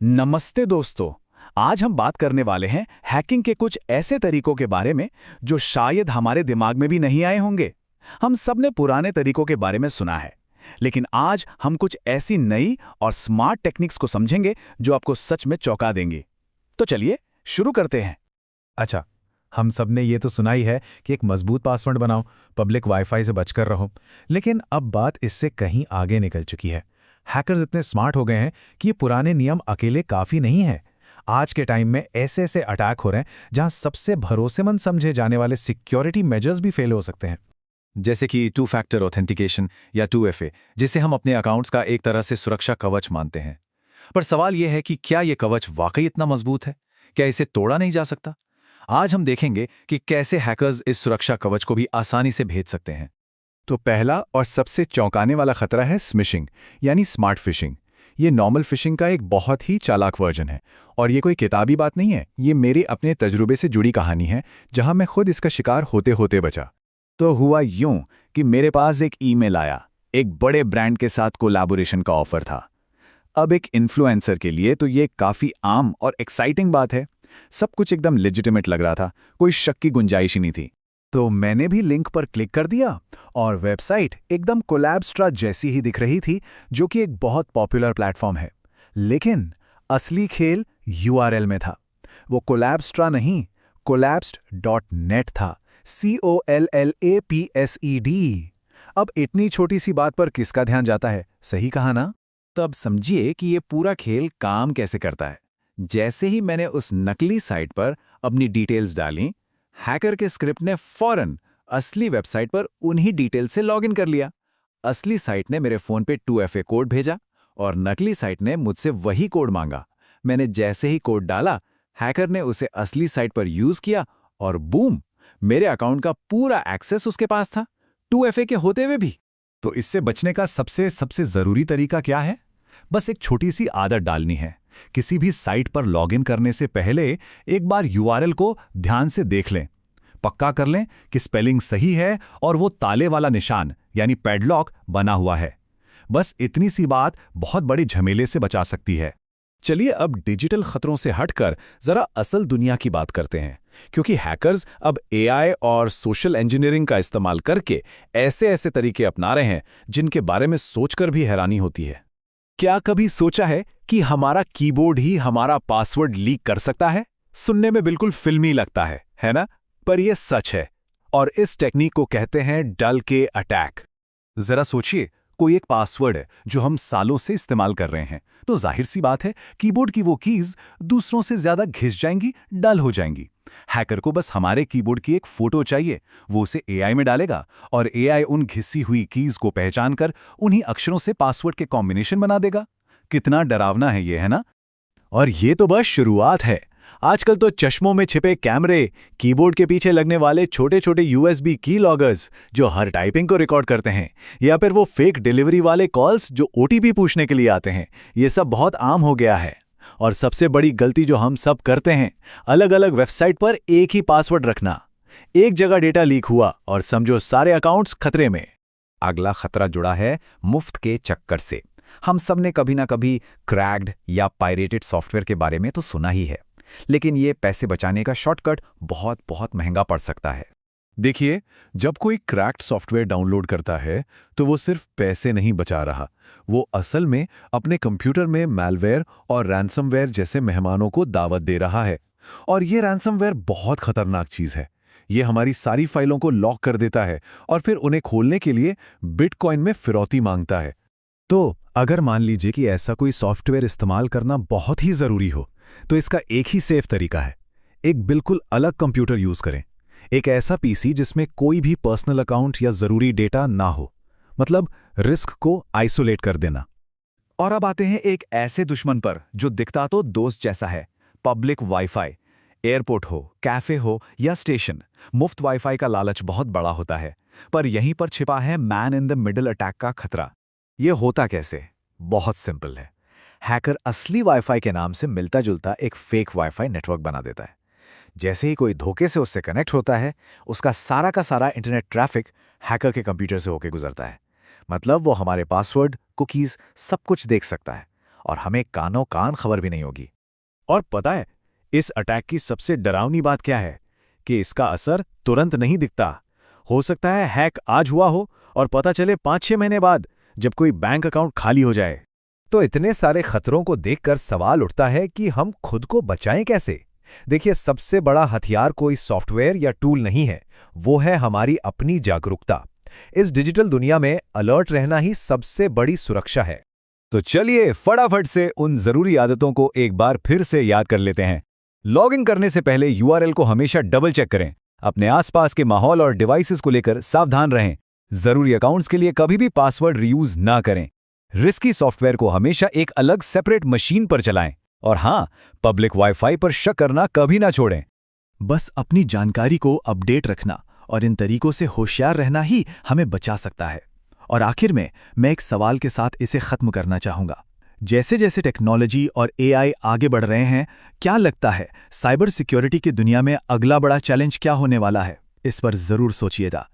नमस्ते दोस्तों। आज हम बात करने वाले हैं हैकिंग के कुछ ऐसे तरीकों के बारे में जो शायद हमारे दिमाग में भी नहीं आए होंगे। हम सब ने पुराने तरीकों के बारे में सुना है, लेकिन आज हम कुछ ऐसी नई और स्मार्ट टेक्निक्स को समझेंगे जो आपको सच में चौंका देंगी। तो चलिए शुरू करते हैं। अच्छा, हम सब ने ये तो सुना ही है कि एक मजबूत पासवर्ड बनाओ, पब्लिक वाईफाई से बचकर रहो। लेकिन अब बात इससे कहीं आगे निकल चुकी है। हैकर्स इतने स्मार्ट हो गए हैं कि ये पुराने नियम अकेले काफ़ी नहीं हैं। आज के टाइम में ऐसे ऐसे अटैक हो रहे हैं जहां सबसे भरोसेमंद समझे जाने वाले सिक्योरिटी मेजर्स भी फेल हो सकते हैं। जैसे कि टू फैक्टर ऑथेंटिकेशन या 2FA, जिसे हम अपने अकाउंट्स का एक तरह से सुरक्षा कवच मानते हैं। पर सवाल यह है कि क्या यह कवच वाकई इतना मजबूत है? क्या इसे तोड़ा नहीं जा सकता? आज हम देखेंगे कि कैसे हैकर्स इस सुरक्षा कवच को भी आसानी से भेज सकते हैं। तो पहला और सबसे चौंकाने वाला खतरा है स्मिशिंग, यानी स्मार्ट फिशिंग। ये नॉर्मल फिशिंग का एक बहुत ही चालाक वर्जन है, और ये कोई किताबी बात नहीं है। ये मेरे अपने तजुर्बे से जुड़ी कहानी है, जहां मैं खुद इसका शिकार होते होते बचा। तो हुआ यूं कि मेरे पास एक ईमेल आया। एक बड़े ब्रांड के साथ कोलैबोरेशन का ऑफर था। अब एक इन्फ्लुएंसर के लिए तो ये काफ़ी आम और एक्साइटिंग बात है। सब कुछ एकदम लेजिटिमेट लग रहा था, कोई शक की गुंजाइश ही नहीं थी। तो मैंने भी लिंक पर क्लिक कर दिया और वेबसाइट एकदम कोलैबस्ट्रा जैसी ही दिख रही थी, जो कि एक बहुत पॉपुलर प्लेटफॉर्म है। लेकिन असली खेल यूआरएल में था। वो कोलैबस्ट्रा नहीं, collapsed.net था। COLLAPSED। अब इतनी छोटी सी बात पर किसका ध्यान जाता है, सही कहा ना? तब समझिए कि ये पूरा खेल काम कैसे करता है। जैसे ही मैंने उस नकली साइट पर अपनी डिटेल्स डाली, हैकर के स्क्रिप्ट ने फौरन असली वेबसाइट पर उन्हीं डिटेल्स से लॉगिन कर लिया। असली साइट ने मेरे फोन पे 2FA कोड भेजा और नकली साइट ने मुझसे वही कोड मांगा। मैंने जैसे ही कोड डाला, हैकर ने उसे असली साइट पर यूज किया और बूम, मेरे अकाउंट का पूरा एक्सेस उसके पास था, 2FA के होते हुए भी। तो इससे बचने का सबसे सबसे ज़रूरी तरीका क्या है? बस एक छोटी सी आदत डालनी है। किसी भी साइट पर लॉगिन करने से पहले एक बार यूआरएल को ध्यान से देख लें। पक्का कर लें कि स्पेलिंग सही है और वो ताले वाला निशान यानी पैडलॉक बना हुआ है। बस इतनी सी बात बहुत बड़ी झमेले से बचा सकती है। चलिए अब डिजिटल खतरों से हटकर जरा असल दुनिया की बात करते हैं, क्योंकि हैकर्स अब एआई और सोशल इंजीनियरिंग का इस्तेमाल करके ऐसे ऐसे तरीके अपना रहे हैं जिनके बारे में सोचकर भी हैरानी होती है। क्या कभी सोचा है कि हमारा कीबोर्ड ही हमारा पासवर्ड लीक कर सकता है? सुनने में बिल्कुल फिल्मी लगता है ना? पर यह सच है, और इस टेक्निक को कहते हैं डल के अटैक। जरा सोचिए, कोई एक पासवर्ड है जो हम सालों से इस्तेमाल कर रहे हैं, तो जाहिर सी बात है कीबोर्ड की वो कीज दूसरों से ज्यादा घिस जाएंगी, डल हो जाएंगी। हैकर को बस हमारे कीबोर्ड की एक फोटो चाहिए, वो उसे एआई में डालेगा और एआई उन घिसी हुई कीज को पहचान कर उन्हीं अक्षरों से पासवर्ड के कॉम्बिनेशन बना देगा। कितना डरावना है ये, है ना? और ये तो बस शुरुआत है। आजकल तो चश्मों में छिपे कैमरे, कीबोर्ड के पीछे लगने वाले छोटे छोटे यूएसबी की लॉगर्स जो हर टाइपिंग को रिकॉर्ड करते हैं, या फिर वो फेक डिलीवरी वाले कॉल्स जो ओटीपी पूछने के लिए आते हैं, ये सब बहुत आम हो गया है। और सबसे बड़ी गलती जो हम सब करते हैं, अलग अलग वेबसाइट पर एक ही पासवर्ड रखना। एक जगह डेटा लीक हुआ और समझो सारे अकाउंट्स खतरे में। अगला खतरा जुड़ा है मुफ्त के चक्कर से। हम सब ने कभी ना कभी क्रैक्ड या पायरेटेड सॉफ्टवेयर के बारे में तो सुना ही है, लेकिन ये पैसे बचाने का शॉर्टकट बहुत बहुत महंगा पड़ सकता है। देखिए, जब कोई क्रैक्ड सॉफ्टवेयर डाउनलोड करता है तो वो सिर्फ पैसे नहीं बचा रहा, वो असल में अपने कंप्यूटर में मैलवेयर और रैंसमवेयर जैसे मेहमानों को दावत दे रहा है। और ये रैंसमवेयर बहुत खतरनाक चीज़ है। ये हमारी सारी फाइलों को लॉक कर देता है और फिर उन्हें खोलने के लिए बिटकॉइन में फिरौती मांगता है। तो अगर मान लीजिए कि ऐसा कोई सॉफ्टवेयर इस्तेमाल करना बहुत ही ज़रूरी हो, तो इसका एक ही सेफ तरीका है। एक बिल्कुल अलग कंप्यूटर यूज़ करें। एक ऐसा पीसी जिसमें कोई भी पर्सनल अकाउंट या ज़रूरी डेटा ना हो, मतलब रिस्क को आइसोलेट कर देना। और अब आते हैं एक ऐसे दुश्मन पर जो दिखता तो दोस्त जैसा है, पब्लिक वाईफाई। एयरपोर्ट हो, कैफे हो या स्टेशन, मुफ्त वाईफाई का लालच बहुत बड़ा होता है। पर यहीं पर छिपा है man in the middle attack का खतरा। ये होता कैसे? बहुत सिंपल है। हैकर असली वाईफाई के नाम से मिलता जुलता एक फेक वाईफाई नेटवर्क बना देता है। जैसे ही कोई धोखे से उससे कनेक्ट होता है, उसका सारा का सारा इंटरनेट ट्रैफिक हैकर के कंप्यूटर से होकर गुजरता है। मतलब वो हमारे पासवर्ड, कुकीज़ सब कुछ देख सकता है। और हमें कानों कान खबर भी नहीं होगी। और पता है, इस अटैक की सबसे डरावनी बात क्या है कि इसका असर तुरंत नहीं दिखता। हो सकता है हैक आज हुआ हो और पता चले 5-6 महीने बाद, जब कोई बैंक अकाउंट खाली हो जाए। तो इतने सारे खतरों को देखकर सवाल उठता है कि हम खुद को बचाएं कैसे? देखिए, सबसे बड़ा हथियार कोई सॉफ्टवेयर या टूल नहीं है, वो है हमारी अपनी जागरूकता। इस डिजिटल दुनिया में अलर्ट रहना ही सबसे बड़ी सुरक्षा है। तो चलिए फटाफट से उन जरूरी आदतों को एक बार फिर से याद कर लेते हैं। लॉगिन करने से पहले यूआरएल को हमेशा डबल चेक करें। अपने आसपास के माहौल और डिवाइसेस को लेकर सावधान रहें। जरूरी अकाउंट्स के लिए कभी भी पासवर्ड रीयूज ना करें। रिस्की सॉफ्टवेयर को हमेशा एक अलग सेपरेट मशीन पर चलाएं। और हाँ, पब्लिक वाईफाई पर शक करना कभी ना छोड़ें। बस अपनी जानकारी को अपडेट रखना और इन तरीकों से होशियार रहना ही हमें बचा सकता है। और आखिर में मैं एक सवाल के साथ इसे खत्म करना चाहूंगा। जैसे जैसे टेक्नोलॉजी और एआई आगे बढ़ रहे हैं, क्या लगता है साइबर सिक्योरिटी की दुनिया में अगला बड़ा चैलेंज क्या होने वाला है? इस पर जरूर सोचिएगा।